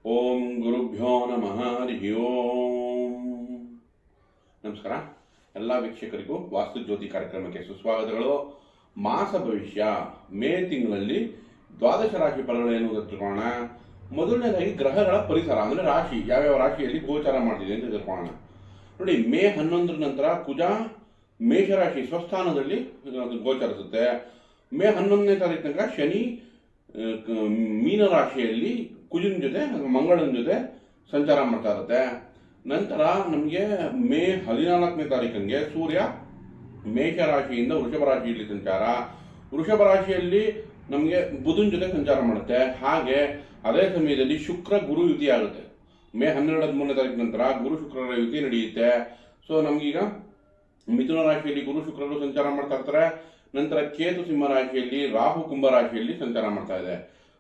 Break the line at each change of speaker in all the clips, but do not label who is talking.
ಓಂ ಗುರುಭ್ಯೋ ನಮಃ ಹರಿ ಓಂ. ನಮಸ್ಕಾರ ಎಲ್ಲ ವೀಕ್ಷಕರಿಗೂ ವಾಸ್ತು ಜ್ಯೋತಿ ಕಾರ್ಯಕ್ರಮಕ್ಕೆ ಸುಸ್ವಾಗತಗಳು. ಮಾಸ ಭವಿಷ್ಯ ಮೇ ತಿಂಗಳಲ್ಲಿ ದ್ವಾದಶ ರಾಶಿ ಫಲಗಳು ಎನ್ನುವುದನ್ನು ತಿಳ್ಕೊಳ್ಳೋಣ. ಮೊದಲನೇದಾಗಿ ಗ್ರಹಗಳ ಪರಿಸರ ಅಂದರೆ ರಾಶಿ ಯಾವ್ಯಾವ ರಾಶಿಯಲ್ಲಿ ಗೋಚಾರ ಮಾಡ್ತಿದೆ ಅಂತ ತಿಳ್ಕೊಳ್ಳೋಣ. ನೋಡಿ, ಮೇ 11 ನಂತರ ಕುಜ ಮೇಷರಾಶಿ ಸ್ವಸ್ಥಾನದಲ್ಲಿ ಗೋಚರಿಸುತ್ತೆ. ಮೇ 11ನೇ ತಾರೀಕು ತನಕ ಶನಿ ಮೀನರಾಶಿಯಲ್ಲಿ ಕುಜನ ಜೊತೆ ಮಂಗಳನ ಜೊತೆ ಸಂಚಾರ ಮಾಡ್ತಾ ಇರುತ್ತೆ. ನಂತರ ನಮಗೆ ಮೇ 14ನೇ ತಾರೀಕಂಗೆ ಸೂರ್ಯ ಮೇಷರಾಶಿಯಿಂದ ವೃಷಭ ರಾಶಿಯಲ್ಲಿ ಸಂಚಾರ, ವೃಷಭ ರಾಶಿಯಲ್ಲಿ ನಮಗೆ ಬುಧನ ಜೊತೆ ಸಂಚಾರ ಮಾಡುತ್ತೆ. ಹಾಗೆ ಅದೇ ಸಮಯದಲ್ಲಿ ಶುಕ್ರ ಗುರು ಯುತಿ ಆಗುತ್ತೆ. ಮೇ 12-13ನೇ ತಾರೀಕು ನಂತರ ಗುರು ಶುಕ್ರರ ಯುತಿ ನಡೆಯುತ್ತೆ. ಸೊ ನಮಗೀಗ ಮಿಥುನ ರಾಶಿಯಲ್ಲಿ ಗುರು ಶುಕ್ರರು ಸಂಚಾರ ಮಾಡ್ತಾ ಇರ್ತಾರೆ. ನಂತರ ಕೇತು ಸಿಂಹ ರಾಶಿಯಲ್ಲಿ, ರಾಹು ಕುಂಭ ರಾಶಿಯಲ್ಲಿ ಸಂಚಾರ ಮಾಡ್ತಾ ಇದೆ.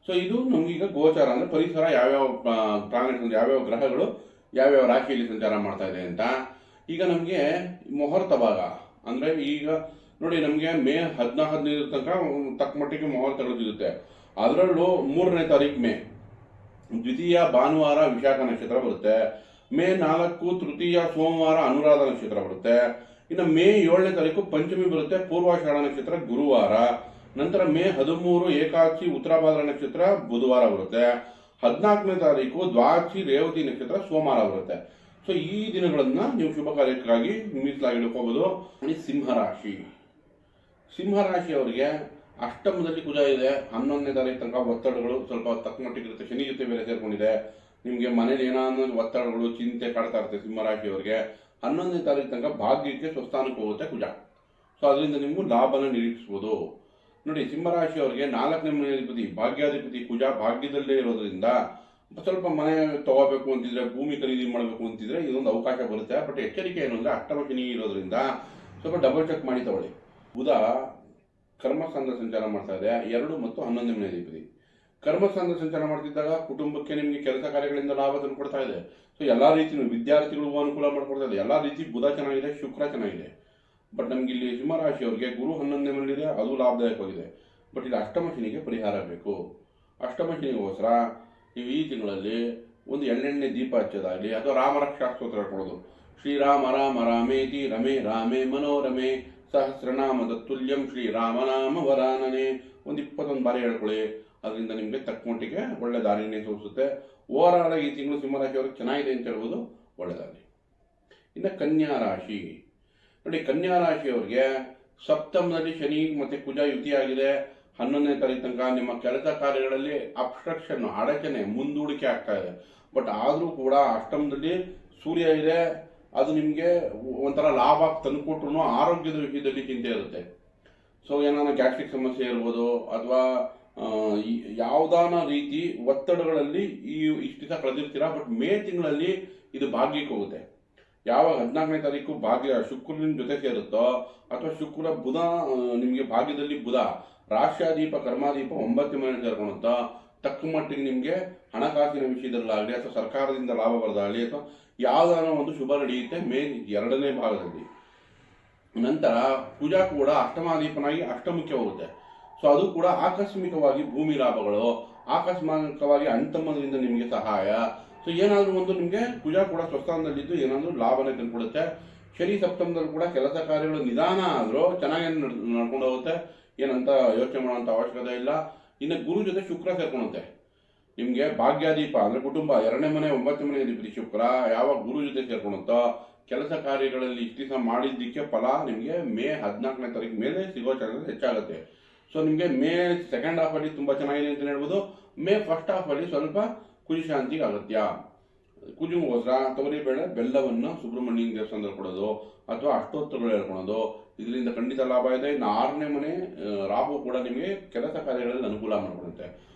ಸೊ ಇದು ನಮಗೀಗ ಗೋಚಾರ ಅಂದರೆ ಪರಿಸರ ಯಾವ್ಯಾವ ಪ್ಲಾನೆಟ್ಸ್ ಅಂದರೆ ಯಾವ್ಯಾವ ಗ್ರಹಗಳು ಯಾವ್ಯಾವ ರಾಶಿಯಲ್ಲಿ ಸಂಚಾರ ಮಾಡ್ತಾ ಇದೆ ಅಂತ. ಈಗ ನಮಗೆ ಮುಹೂರ್ತ ಭಾಗ ಅಂದರೆ ಈಗ ನೋಡಿ, ನಮಗೆ ಮೇ 14-15 ತನಕ ತಕ್ಕ ಮಟ್ಟಿಗೆ ಮುಹೂರ್ತಗಳು ಸಿಗುತ್ತೆ. ಅದರಲ್ಲೂ 3ನೇ ತಾರೀಕು ಮೇ ದ್ವಿತೀಯ ಭಾನುವಾರ ವಿಶಾಖ ನಕ್ಷತ್ರ ಬರುತ್ತೆ. ಮೇ 4 ತೃತೀಯ ಸೋಮವಾರ ಅನುರಾಧ ನಕ್ಷತ್ರ ಬರುತ್ತೆ. ಇನ್ನು ಮೇ 7ನೇ ತಾರೀಕು ಪಂಚಮಿ ಬರುತ್ತೆ, ಪೂರ್ವಾಷಾಢ ನಕ್ಷತ್ರ ಗುರುವಾರ. ನಂತರ ಮೇ 13 ಏಕಾದಶಿ ಉತ್ತರಾಭಾದ್ರ ನಕ್ಷತ್ರ ಬುಧವಾರ ಬರುತ್ತೆ. 14ನೇ ತಾರೀಕು ದ್ವಾದಶಿ ರೇವತಿ ನಕ್ಷತ್ರ ಸೋಮವಾರ ಬರುತ್ತೆ. ಸೊ ಈ ದಿನಗಳನ್ನು ನೀವು ಶುಭ ಕಾರ್ಯಕ್ಕಾಗಿ ಮೀಸಲಾಗಿ ಇಟ್ಕೋಬಹುದು. ಸಿಂಹರಾಶಿ ಸಿಂಹರಾಶಿಯವರಿಗೆ ಅಷ್ಟಮದಲ್ಲಿ ಕುಜ ಇದೆ. 11ನೇ ತಾರೀಕು ತನಕ ಒತ್ತಡಗಳು ಸ್ವಲ್ಪ ತಕ್ಕ ಮಟ್ಟಿಗೆ ಇರುತ್ತೆ. ಶನಿ ಜೊತೆ ಬೇರೆ ಸೇರ್ಕೊಂಡಿದೆ. ನಿಮಗೆ ಮನೇಲಿ ಏನಾದ್ರು ಒತ್ತಡಗಳು ಚಿಂತೆ ಕಾಡ್ತಾ ಇರುತ್ತೆ ಸಿಂಹರಾಶಿಯವರಿಗೆ. 11ನೇ ತಾರೀಕು ತನಕ ಭಾಗ್ಯಕ್ಕೆ ಸ್ವಸ್ಥಾನಕ್ಕೆ ಹೋಗುತ್ತೆ ಕುಜ. ಸೊ ಅದರಿಂದ ನೀವು ಲಾಭನ ನಿರೀಕ್ಷಿಸ್ಬೋದು. ನೋಡಿ, ಸಿಂಹರಾಶಿಯವರಿಗೆ 4ನೇ ಮನೆಯಾಧಿಪತಿ ಭಾಗ್ಯಾಧಿಪತಿ ಕುಜ ಭಾಗ್ಯದಲ್ಲೇ ಇರೋದ್ರಿಂದ ಸ್ವಲ್ಪ ಮನೆ ತಗೋಬೇಕು ಅಂತಿದ್ರೆ, ಭೂಮಿ ಖರೀದಿ ಮಾಡಬೇಕು ಅಂತಿದ್ರೆ ಇದೊಂದು ಅವಕಾಶ ಬರುತ್ತೆ. ಬಟ್ ಎಚ್ಚರಿಕೆ ಏನು ಅಂದರೆ ಅಷ್ಟಮ ಶನಿ ಇರೋದ್ರಿಂದ ಸ್ವಲ್ಪ ಡಬಲ್ ಚೆಕ್ ಮಾಡಿ ತಗೊಳ್ಳಿ. ಬುಧ ಕರ್ಮಸ್ಥಾನದ ಸಂಚಾರ ಮಾಡ್ತಾ ಇದೆ, 2 ಮತ್ತು 11ನೇ ಮನೆಯಾಧಿಪತಿ. ಕರ್ಮಸ್ಥಾನದ ಸಂಚಾರ ಮಾಡ್ತಿದ್ದಾಗ ಕುಟುಂಬಕ್ಕೆ ನಿಮಗೆ ಕೆಲಸ ಕಾರ್ಯಗಳಿಂದ ಲಾಭ ತಂದು ಕೊಡ್ತಾ ಇದೆ. ಸೊ ಎಲ್ಲ ರೀತಿಯೂ ವಿದ್ಯಾರ್ಥಿಗಳಿಗೂ ಅನುಕೂಲ ಮಾಡಿಕೊಡ್ತಾ ಇದೆ. ಎಲ್ಲ ರೀತಿ ಬುಧ ಚೆನ್ನಾಗಿದೆ, ಶುಕ್ರ ಚೆನ್ನಾಗಿದೆ. ಬಟ್ ನಮ್ಗೆ ಇಲ್ಲಿ ಸಿಂಹರಾಶಿಯವರಿಗೆ ಗುರು 11ನೇ ಮನೆಯಲ್ಲಿದೆ, ಅದು ಲಾಭದಾಯಕವಾಗಿದೆ. ಬಟ್ ಇಲ್ಲಿ ಅಷ್ಟಮ ಶನಿಗೆ ಪರಿಹಾರ ಬೇಕು. ಅಷ್ಟಮ ಶನಿಗೋಸ್ಕರ ನೀವು ಈ ತಿಂಗಳಲ್ಲಿ ಒಂದು ಎಣ್ಣೆಣ್ಣೆ ದೀಪ ಹಚ್ಚೋದಾಗಲಿ ಅಥವಾ ರಾಮರಕ್ಷಾ ಸ್ತೋತ್ರ ಹೇಳ್ಕೊಳ್ಳೋದು. ಶ್ರೀರಾಮ ರಾಮ ರಾಮೇತಿ ರಮೇ ರಾಮೇ ಮನೋರಮೆ ಸಹಸ್ರನಾಮ ತತ್ತುಲ್ಯಂ ಶ್ರೀರಾಮನಾಮ ವರಾನನೆ ಒಂದು 21 ಬಾರಿ ಹೇಳ್ಕೊಳ್ಳಿ. ಅದರಿಂದ ನಿಮಗೆ ತಕ್ಕ ಮಟ್ಟಿಗೆ ಒಳ್ಳೆ ದಾರಿನೇ ತೋರಿಸುತ್ತೆ. ಓವರಾಲ್ ಈ ತಿಂಗಳು ಸಿಂಹರಾಶಿಯವ್ರಿಗೆ ಚೆನ್ನಾಗಿದೆ ಅಂತ ಹೇಳ್ಬೋದು, ಒಳ್ಳೆದಾಗಲಿ. ಇನ್ನು ಕನ್ಯಾ ರಾಶಿ ನೋಡಿ, ಕನ್ಯಾ ರಾಶಿಯವರಿಗೆ ಸಪ್ತಮದಲ್ಲಿ ಶನಿ ಮತ್ತು ಕುಜ ಯುತಿಯಾಗಿದೆ. 11ನೇ ತಾರೀಕು ತನಕ ನಿಮ್ಮ ಕೆಲಸ ಕಾರ್ಯಗಳಲ್ಲಿ ಅಬ್ಸ್ಟ್ರಕ್ಷನ್ ಅಡಚಣೆ ಮುಂದೂಡಿಕೆ ಆಗ್ತಾ ಇದೆ. ಬಟ್ ಆದರೂ ಕೂಡ ಅಷ್ಟಮದಲ್ಲಿ ಸೂರ್ಯ ಇದೆ. ಅದು ನಿಮಗೆ ಒಂಥರ ಲಾಭ ತಂದುಕೊಟ್ರು ಆರೋಗ್ಯದ ವಿಷಯದಲ್ಲಿ ಚಿಂತೆ ಇರುತ್ತೆ. ಸೊ ಏನಾನ ಗ್ಯಾಸ್ಟ್ರಿಕ್ ಸಮಸ್ಯೆ ಇರ್ಬೋದು ಅಥವಾ ಯಾವುದಾನ ರೀತಿ ಒತ್ತಡಗಳಲ್ಲಿ ಇಷ್ಟು ದಿವಸ ಕಳೆದಿರ್ತೀರ. ಬಟ್ ಮೇ ತಿಂಗಳಲ್ಲಿ ಇದು ಭಾಗ್ಯಕ್ಕೆ ಹೋಗುತ್ತೆ. ಯಾವಾಗ 14ನೇ ತಾರೀಕು ಭಾಗ್ಯ ಶುಕ್ರನ ಜೊತೆ ಸೇರುತ್ತೋ ಅಥವಾ ಶುಕ್ರ ಬುಧ ನಿಮಗೆ ಭಾಗ್ಯದಲ್ಲಿ ಬುಧ ರಾಷ್ಟ್ರಾದೀಪ ಕರ್ಮಾದೀಪ 9ನೇ ಮನೆ ಸೇರ್ಕೊಳುತ್ತೋ ತಕ್ಕ ಮಟ್ಟಿಗೆ ನಿಮಗೆ ಹಣಕಾಸಿನ ವಿಷಯದಲ್ಲಾಗಲಿ ಅಥವಾ ಸರ್ಕಾರದಿಂದ ಲಾಭ ಬರೋದಾಗಲಿ ಅಥವಾ ಯಾವುದಾನ ಒಂದು ಶುಭ ನಡೆಯುತ್ತೆ ಮೇ 2ನೇ ಭಾಗದಲ್ಲಿ. ನಂತರ ಕುಜ ಕೂಡ ಅಷ್ಟಮಾದೀಪನಾಗಿ ಅಷ್ಟಮುಖ್ಯ ಹೋಗುತ್ತೆ. ಸೊ ಅದು ಕೂಡ ಆಕಸ್ಮಿಕವಾಗಿ ಭೂಮಿ ಲಾಭಗಳು, ಆಕಸ್ಮಿಕವಾಗಿ ಅಣ್ತಮ್ಮದಿಂದ ನಿಮಗೆ ಸಹಾಯ. ಸೊ ಏನಾದರೂ ಒಂದು ನಿಮಗೆ ಕುಜ ಕೂಡ ಸ್ವಸ್ಥಾನದಲ್ಲಿದ್ದು ಏನಾದರೂ ಲಾಭನೇ ತಂದುಕೊಡುತ್ತೆ. ಶನಿ ಸಪ್ತಮದಲ್ಲಿ ಕೂಡ ಕೆಲಸ ಕಾರ್ಯಗಳು ನಿಧಾನ ಆದರೂ ಚೆನ್ನಾಗಿ ನಡ್ಕೊಂಡು ಹೋಗುತ್ತೆ. ಏನಂತ ಯೋಚನೆ ಮಾಡೋಂಥ ಅವಶ್ಯಕತೆ ಇಲ್ಲ. ಇನ್ನು ಗುರು ಜೊತೆ ಶುಕ್ರ ಸೇರ್ಕೊಳುತ್ತೆ. ನಿಮಗೆ ಭಾಗ್ಯಾದೀಪ ಅಂದರೆ ಕುಟುಂಬ 2ನೇ ಮನೆ 9ನೇ ಮನೆ ಅಧಿಪತಿ ಶುಕ್ರ ಯಾವಾಗ ಗುರು ಜೊತೆ ಸೇರ್ಕೊಳುತ್ತೋ ಕೆಲಸ ಕಾರ್ಯಗಳಲ್ಲಿ ಇಷ್ಟು ದಿವಸ ಮಾಡಿದ್ದಕ್ಕೆ ಫಲ ನಿಮಗೆ ಮೇ 14ನೇ ತಾರೀಕು ಮೇಲೆ ಸಿಗೋ ಚಾನ್ಸಸ್ ಹೆಚ್ಚಾಗುತ್ತೆ. ಸೊ ನಿಮಗೆ ಮೇ ಸೆಕೆಂಡ್ ಹಾಫಲ್ಲಿ ತುಂಬ ಚೆನ್ನಾಗಿದೆ ಅಂತ ಹೇಳ್ಬೋದು. ಮೇ ಫಸ್ಟ್ ಹಾಫಲ್ಲಿ ಸ್ವಲ್ಪ ಕುಜಿ ಶಾಂತಿಗೆ ಅಗತ್ಯ. ಕುಜುಗೋಸ್ಕರ ತೊಗರಿಬೇಳೆ ಬೆಲ್ಲವನ್ನು ಸುಬ್ರಹ್ಮಣ್ಯನ ದೇವಸ್ಥಾನದಲ್ಲಿ ಕೊಡೋದು ಅಥವಾ ಅಷ್ಟೋತ್ತರಗಳು ಹೇಳ್ಕೊಳೋದು, ಇದರಿಂದ ಖಂಡಿತ ಲಾಭ ಇದೆ. ಇನ್ನು 6ನೇ ಮನೆ ರಾಹು ಕೂಡ ನಿಮಗೆ ಕೆಲಸ ಕಾರ್ಯಗಳಲ್ಲಿ ಅನುಕೂಲ ಮಾಡಿಕೊಡುತ್ತೆ.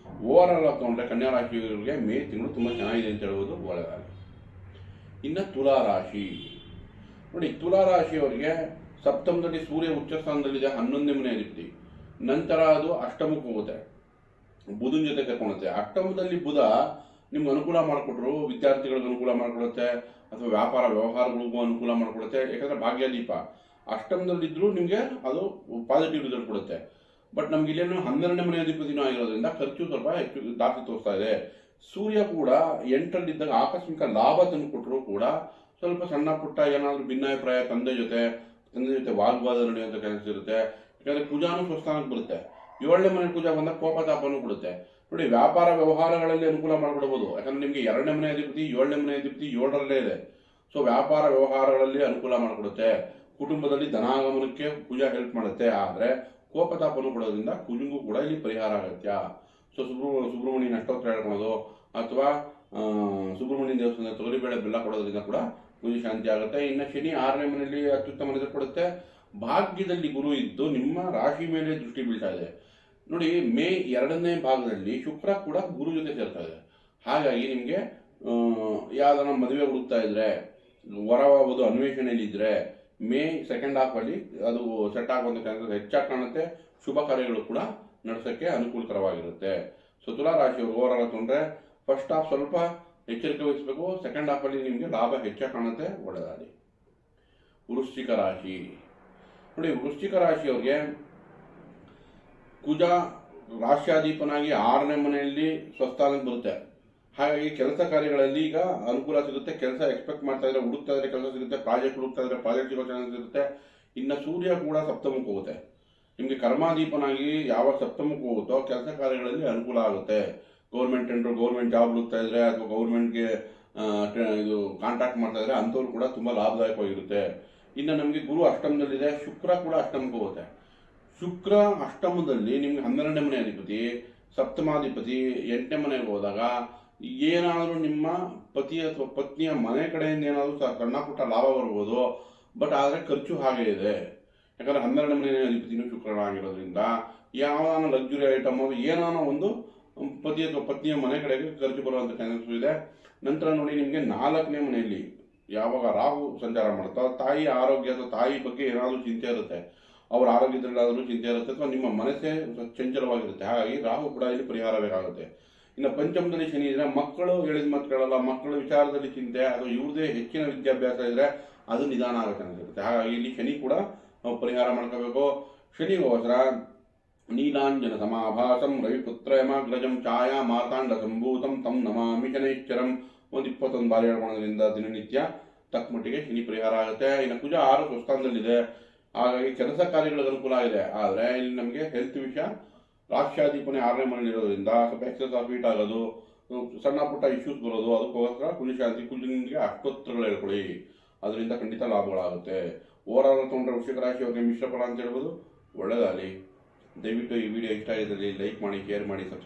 ಓವರಾಲ್ ತಗೊಂಡ್ರೆ ಕನ್ಯಾ ರಾಶಿಯವರಿಗೆ ಮೇ ತಿಂಗಳು ತುಂಬ ಚೆನ್ನಾಗಿದೆ ಅಂತ ಹೇಳ್ಬೋದು, ಒಳ್ಳೆಯದಾಗಲಿ. ಇನ್ನು ತುಲಾ ರಾಶಿ ನೋಡಿ, ತುಲಾ ರಾಶಿಯವರಿಗೆ ಸಪ್ತಮದಲ್ಲಿ ಸೂರ್ಯ ಉಚ್ಚ ಸ್ಥಾನದಲ್ಲಿದೆ, 11ನೇ ಮನೆ ಅಧಿಪತಿ. ನಂತರ ಅದು ಅಷ್ಟಮಕ್ಕೆ ಹೋಗುತ್ತೆ, ಬುಧನ ಜೊತೆ ಕರ್ಕೊಳ್ಳುತ್ತೆ. ಅಷ್ಟಮದಲ್ಲಿ ಬುಧ ನಿಮ್ಗೆ ಅನುಕೂಲ ಮಾಡಿಕೊಟ್ರು ವಿದ್ಯಾರ್ಥಿಗಳಿಗೆ ಅನುಕೂಲ ಮಾಡಿಕೊಡುತ್ತೆ ಅಥವಾ ವ್ಯಾಪಾರ ವ್ಯವಹಾರಗಳಿಗೂ ಅನುಕೂಲ ಮಾಡಿಕೊಡುತ್ತೆ. ಯಾಕಂದರೆ ಭಾಗ್ಯಾದೀಪ ಅಷ್ಟಮದಲ್ಲಿದ್ದರೂ ನಿಮಗೆ ಅದು ಪಾಸಿಟಿವ್ ರಿಸಲ್ಟ್ ಕೊಡುತ್ತೆ. ಬಟ್ ನಮ್ಗೆ ಇಲ್ಲೇನು 12ನೇ ಮನೆ ಅಧಿಪತಿನೂ ಆಗಿರೋದ್ರಿಂದ ಖರ್ಚು ಸ್ವಲ್ಪ ಹೆಚ್ಚು ಜಾಸ್ತಿ ತೋರಿಸ್ತಾ ಇದೆ. ಸೂರ್ಯ ಕೂಡ 8ರಲ್ಲಿದ್ದಾಗ ಆಕಸ್ಮಿಕ ಲಾಭ ತಂದು ಕೊಟ್ಟರು ಕೂಡ ಸ್ವಲ್ಪ ಸಣ್ಣ ಪುಟ್ಟ ಏನಾದರೂ ಭಿನ್ನಾಭಿಪ್ರಾಯ ತಂದೆ ಜೊತೆ ವಾಗ್ವಾದ ನಡೆಯುವಂಥ ಕೆಲಸ ಇರುತ್ತೆ. ಯಾಕಂದ್ರೆ ಕುಜಾನು ಸ್ವಸ್ಥಾನಕ್ಕೆ ಬರುತ್ತೆ. 7ನೇ ಮನೆ ಕುಜ ಬಂದಾಗ ಕೋಪತಾಪನೂ ಕೊಡುತ್ತೆ. ನೋಡಿ, ವ್ಯಾಪಾರ ವ್ಯವಹಾರಗಳಲ್ಲಿ ಅನುಕೂಲ ಮಾಡಿಕೊಡ್ಬೋದು. ಯಾಕಂದ್ರೆ ನಿಮಗೆ 2ನೇ ಮನೆ ಅಧಿಪತಿ 7ನೇ ಮನೆ ಅಧಿಪತಿ 7ರಲ್ಲೇ ಇದೆ. ಸೊ ವ್ಯಾಪಾರ ವ್ಯವಹಾರಗಳಲ್ಲಿ ಅನುಕೂಲ ಮಾಡಿಕೊಡುತ್ತೆ. ಕುಟುಂಬದಲ್ಲಿ ಧನಾಗಮನಕ್ಕೆ ಕುಜ ಹೆಲ್ಪ್ ಮಾಡುತ್ತೆ. ಆದರೆ ಕೋಪತಾಪನೂ ಕೊಡೋದ್ರಿಂದ ಕುಜಂಗೂ ಕೂಡ ಇಲ್ಲಿ ಪರಿಹಾರ ಅಗತ್ಯ. ಸೊ ಸುಬ್ರಹ್ಮಣ್ಯನ ಅಷ್ಟೋತ್ತರ ಹೇಳ್ಕೊಳೋದು ಅಥವಾ ಸುಬ್ರಹ್ಮಣ್ಯ ದೇವಸ್ಥಾನ ತೊಗರಿಬೇಳೆ ಬೆಲ್ಲ ಕೊಡೋದ್ರಿಂದ ಕೂಡ ಕುಜ ಶಾಂತಿ ಆಗುತ್ತೆ. ಇನ್ನು ಶನಿ 6ನೇ ಮನೆಯಲ್ಲಿ ಅತ್ಯುತ್ತಮ ರಿಸಲ್ಟ್ ಕೊಡುತ್ತೆ. ಭಾಗ್ಯದಲ್ಲಿ ಗುರು ಇದ್ದು ನಿಮ್ಮ ರಾಶಿ ಮೇಲೆ ದೃಷ್ಟಿ ಬೀಳ್ತಾ ಇದೆ. ನೋಡಿ, ಮೇ 2ನೇ ಭಾಗದಲ್ಲಿ ಶುಕ್ರ ಕೂಡ ಗುರು ಜೊತೆ ಸೇರ್ತಾ ಇದೆ. ಹಾಗಾಗಿ ನಿಮಗೆ ಯಾವ್ದಾರ ಮದುವೆ ಹುಡುಕ್ತಾ ಇದ್ರೆ, ವರವಾಗೋದು ಅನ್ವೇಷಣೆಯಲ್ಲಿದ್ದರೆ ಮೇ ಸೆಕೆಂಡ್ ಹಾಫಲ್ಲಿ ಅದು ಸೆಟ್ ಆಗುವಂಥ ಚಾನ್ಸಸ್ ಹೆಚ್ಚಾಗಿ ಕಾಣುತ್ತೆ. ಶುಭ ಕಾರ್ಯಗಳು ಕೂಡ ನಡೆಸೋಕ್ಕೆ ಅನುಕೂಲಕರವಾಗಿರುತ್ತೆ. ಸೊ ತುಲಾ ರಾಶಿಯವರು ಓವರಾಲ್ ತೊಗೊಂಡ್ರೆ ಫಸ್ಟ್ ಹಾಫ್ ಸ್ವಲ್ಪ ಎಚ್ಚರಿಕೆ ವಹಿಸಬೇಕು. ಸೆಕೆಂಡ್ ಹಾಫಲ್ಲಿ ನಿಮಗೆ ಲಾಭ ಹೆಚ್ಚಾಗಿ ಕಾಣುತ್ತೆ. ಒಳ್ಳೆಯದಾಗಲಿ. ವೃಶ್ಚಿಕ ರಾಶಿ ನೋಡಿ, ವೃಶ್ಚಿಕ ರಾಶಿಯವ್ರಿಗೆ ಕುಜ ರಾಶ್ಯಾಧಿಪನಾಗಿ 6ನೇ ಮನೆಯಲ್ಲಿ ಸ್ವಸ್ಥಾನಕ್ಕೆ ಬರುತ್ತೆ. ಹಾಗಾಗಿ ಕೆಲಸ ಕಾರ್ಯಗಳಲ್ಲಿ ಈಗ ಅನುಕೂಲ ಸಿಗುತ್ತೆ. ಕೆಲಸ ಎಕ್ಸ್ಪೆಕ್ಟ್ ಮಾಡ್ತಾ ಇದ್ರೆ ಹುಡುಕ್ತಾ ಇದ್ರೆ ಕೆಲಸ ಸಿಗುತ್ತೆ. ಪ್ರಾಜೆಕ್ಟ್ ಹುಡುಕ್ತಾ ಇದ್ರೆ ಪ್ರಾಜೆಕ್ಟ್ ಸಿಗೋ ಚಾನ್ಸಸ್ ಇರುತ್ತೆ. ಇನ್ನು ಸೂರ್ಯ ಕೂಡ ಸಪ್ತಮಕ್ಕೆ ಹೋಗುತ್ತೆ. ನಿಮಗೆ ಕರ್ಮಾಧಿಪನಾಗಿ ಯಾವಾಗ ಸಪ್ತಮಕ್ಕೆ ಹೋಗುತ್ತೋ ಕೆಲಸ ಕಾರ್ಯಗಳಲ್ಲಿ ಅನುಕೂಲ ಆಗುತ್ತೆ. ಗೌರ್ಮೆಂಟ್ ಟೆಂಡರ್, ಗೌರ್ಮೆಂಟ್ ಜಾಬ್ ಹುಡುಕ್ತಾ ಇದ್ರೆ ಅಥವಾ ಗೌರ್ಮೆಂಟ್ಗೆ ಇದು ಕಾಂಟ್ರಾಕ್ಟ್ ಮಾಡ್ತಾ ಇದ್ರೆ ಅಂಥವ್ರು ಕೂಡ ತುಂಬ ಲಾಭದಾಯಕವಾಗಿರುತ್ತೆ. ಇನ್ನು ನಮಗೆ ಗುರು ಅಷ್ಟಮದಲ್ಲಿದೆ. ಶುಕ್ರ ಕೂಡ ಅಷ್ಟಮಕ್ಕೆ ಹೋಗುತ್ತೆ. ಶುಕ್ರ ಅಷ್ಟಮದಲ್ಲಿ ನಿಮ್ಗೆ 12ನೇ ಮನೆ ಅಧಿಪತಿ, ಸಪ್ತಮಾಧಿಪತಿ 8ನೇ ಮನೆಗೆ ಹೋದಾಗ ಏನಾದರೂ ನಿಮ್ಮ ಪತಿ ಅಥವಾ ಪತ್ನಿಯ ಮನೆ ಕಡೆಯಿಂದ ಏನಾದರೂ ಸಣ್ಣ ಪುಟ್ಟ ಲಾಭ ಬರ್ಬೋದು. ಬಟ್ ಆದರೆ ಖರ್ಚು ಹಾಗೆ ಇದೆ. ಯಾಕಂದರೆ 12ನೇ ಮನೆ ಅಧಿಪತಿನೂ ಶುಕ್ರನಾಗಿರೋದ್ರಿಂದ ಯಾವ್ದಾನ ಲಕ್ಸುರಿ ಐಟಮ್ ಏನಾನ ಒಂದು ಪತಿ ಅಥವಾ ಪತ್ನಿಯ ಮನೆ ಕಡೆಗೆ ಖರ್ಚು ಬರುವಂಥ ಚಾನ್ಸಸ್ ಇದೆ. ನಂತರ ನೋಡಿ, ನಿಮಗೆ 4ನೇ ಮನೆಯಲ್ಲಿ ಯಾವಾಗ ರಾಹು ಸಂಚಾರ ಮಾಡ್ತಾ ತಾಯಿ ಆರೋಗ್ಯ ಅಥವಾ ತಾಯಿ ಬಗ್ಗೆ ಏನಾದರೂ ಚಿಂತೆ ಇರುತ್ತೆ. ಅವ್ರ ಆರೋಗ್ಯದಲ್ಲಾದರೂ ಚಿಂತೆ ಇರುತ್ತೆ ಅಥವಾ ನಿಮ್ಮ ಮನಸ್ಸೇ ಚಂಚಲವಾಗಿರುತ್ತೆ. ಹಾಗಾಗಿ ರಾಹು ಕೂಡ ಇಲ್ಲಿ ಪರಿಹಾರ ಬೇಕಾಗುತ್ತೆ. ಇನ್ನು ಪಂಚಮದಲ್ಲಿ ಶನಿ ಇದ್ರೆ ಮಕ್ಕಳು ಹೇಳಿದ ಮಾತು ಕೇಳಲ್ಲ, ಮಕ್ಕಳ ವಿಚಾರದಲ್ಲಿ ಚಿಂತೆ ಅಥವಾ ಇವ್ರದೇ ಹೆಚ್ಚಿನ ವಿದ್ಯಾಭ್ಯಾಸ ಇದ್ರೆ ಅದು ನಿಧಾನ ಆಗುತ್ತೆ ಅನಿಸುತ್ತೆ. ಹಾಗಾಗಿ ಇಲ್ಲಿ ಶನಿ ಕೂಡ ನಾವು ಪರಿಹಾರ ಮಾಡ್ಕೋಬೇಕು. ಶನಿಗೋಸ್ಕರ ನೀಲಾಂಜನ ಸಮಾಭಾಸಂ ರವಿಪುತ್ರ ಯಮಾಗ್ರಜಂ ಛಾಯಾ ಮಾರ್ತಾಂಡ ಸಂಭೂತಂ ತಂ ನಮಾಮಿ ಶನೈಶ್ಚರಂ ಒಂದು 21 ಬಾರಿ ಹೇಳ್ಕೊಳ್ಳೋದ್ರಿಂದ ದಿನನಿತ್ಯ ತಕ್ಕ ಮಟ್ಟಿಗೆ ಶನಿ ಪರಿಹಾರ ಆಗುತ್ತೆ. ಇನ್ನು ಕುಜ 6 ಸ್ವಸ್ಥಾನದಲ್ಲಿದೆ. ಹಾಗಾಗಿ ಕೆಲಸ ಕಾರ್ಯಗಳಿಗೆ ಅನುಕೂಲ ಇದೆ. ಆದರೆ ಇಲ್ಲಿ ನಮಗೆ ಹೆಲ್ತ್ ವಿಷಯ ರಾಶ್ಯಾಧಿಪನೆ 6ನೇ ಮನೆಯಲ್ಲಿ ಇರೋದ್ರಿಂದ ಸ್ವಲ್ಪ ಎಕ್ಸಸ್ ಆಫ್ ಹೀಟ್ ಆಗೋದು, ಸಣ್ಣ ಪುಟ್ಟ ಇಶ್ಯೂಸ್ ಬರೋದು. ಅದಕ್ಕೋಸ್ಕರ ಕುಜ ಶಾಂತಿ ಕುಜನಿಗೆ ಅಷ್ಟೋತ್ತರಗಳು ಹೇಳ್ಕೊಳ್ಳಿ. ಅದರಿಂದ ಖಂಡಿತ ಲಾಭಗಳಾಗುತ್ತೆ. ಓವರಾಲ್ ತೊಗೊಂಡ್ರೆ ವೃಶ್ಚಿಕ ರಾಶಿಯವರಿಗೆ ಮಿಶ್ರ ಫಲ ಅಂತ ಹೇಳ್ಬೋದು. ಒಳ್ಳೆಯದಾಗಲಿ. ದಯವಿಟ್ಟು ಈ ವಿಡಿಯೋ ಇಷ್ಟ ಆಗಿದ್ದಲ್ಲಿ ಲೈಕ್ ಮಾಡಿ, ಶೇರ್ ಮಾಡಿ, ಸಬ್ಸ್ಕ್ರೈಬ್ ಮಾಡಿ.